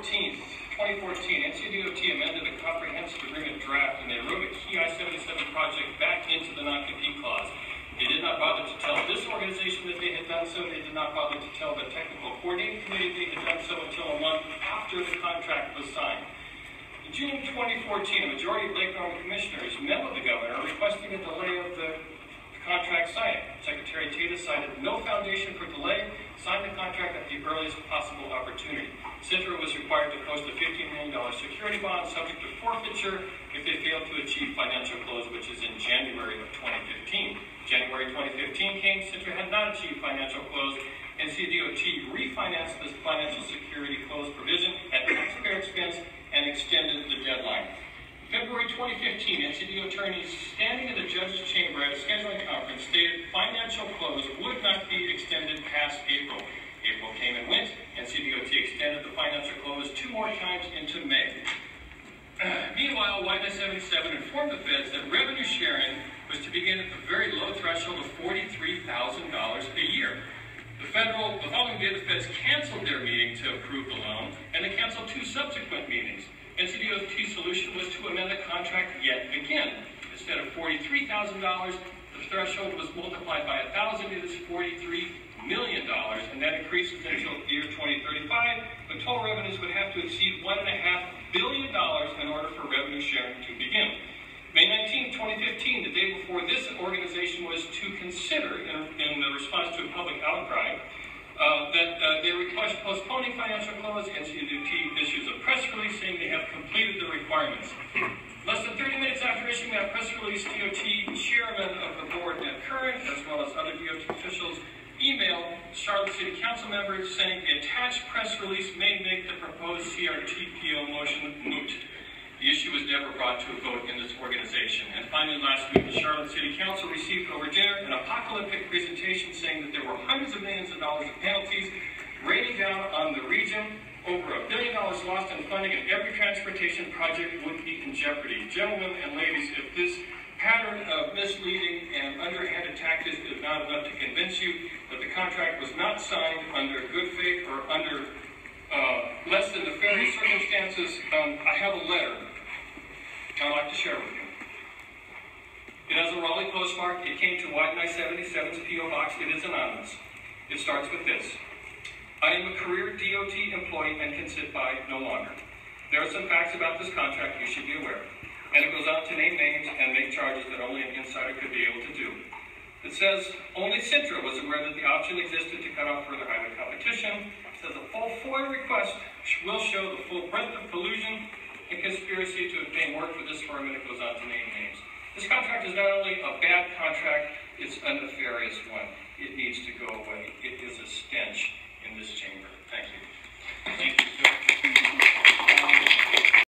14th, 2014, NCDOT amended a comprehensive agreement draft, and they wrote a key I-77 project back into the non-compete clause. They did not bother to tell this organization that they had done so. They did not bother to tell the technical coordinating committee they had done so until a month after the contract was signed. In June 2014, a majority of Lake Norman commissioners met with the governor requesting a delay of the contract signing. Secretary Tate cited no foundation for delay, signed the contract at the earliest possible opportunity. Cintra was required to post a $15 million security bond subject to forfeiture if they failed to achieve financial close, which is in January of 2015. January 2015 came, Cintra had not achieved financial close. NCDOT refinanced this financial security close provision at taxpayer expense and extended the deadline. February 2015, NCDOT attorneys standing in the judge's chamber at a scheduling conference stated financial close would not be extended past April. April came and went. NCDOT extended the financial close 2 more times into May. Meanwhile, I-77 informed the feds that revenue sharing was to begin at the very low threshold of $43,000 a year. The following day, the feds canceled their meeting to approve the loan, and they canceled 2 subsequent meetings. NCDOT's solution was to amend the contract yet again. Instead of $43,000, the threshold was multiplied by 1,000. It is $43 million, and that increases until the year 2035, when total revenues would have to exceed $1.5 billion in order for revenue sharing to begin. May 19, 2015, the day before this organization was to consider, in response to a public outcry, that they request postponing financial close. NCDOT issues a press release saying they have completed the requirements. Less than 30 minutes after issuing that press release, DOT chairman of the board, Ned Curran, as well as other DOT officials, emailed Charlotte City Council members saying the attached press release may make the proposed CRTPO motion moot. The issue was never brought to a vote in this organization. And finally, last week, the Charlotte City Council received over dinner an apocalyptic presentation saying that there were hundreds of millions of dollars of penalties raining down on the region, over $1 billion lost in funding, and every transportation project would be in jeopardy. Gentlemen and ladies, if this pattern of misleading and underhanded tactics is not enough to convince you that the contract was not signed under good faith or under less than nefarious circumstances, I have a letter I'd like to share with you. It has a Raleigh postmark. It came to I-77's P.O. Box. It is anonymous. It starts with this. I am a career DOT employee and can sit by no longer. There are some facts about this contract you should be aware of. And it goes on to name names and make charges that only an insider could be able to do. It says only Cintra was aware that the option existed to cut off further highway competition. It says a full FOIA request will show the full breadth of collusion and conspiracy to obtain work for this firm, and it goes on to name names. This contract is not only a bad contract, it's a nefarious one. It needs to go away.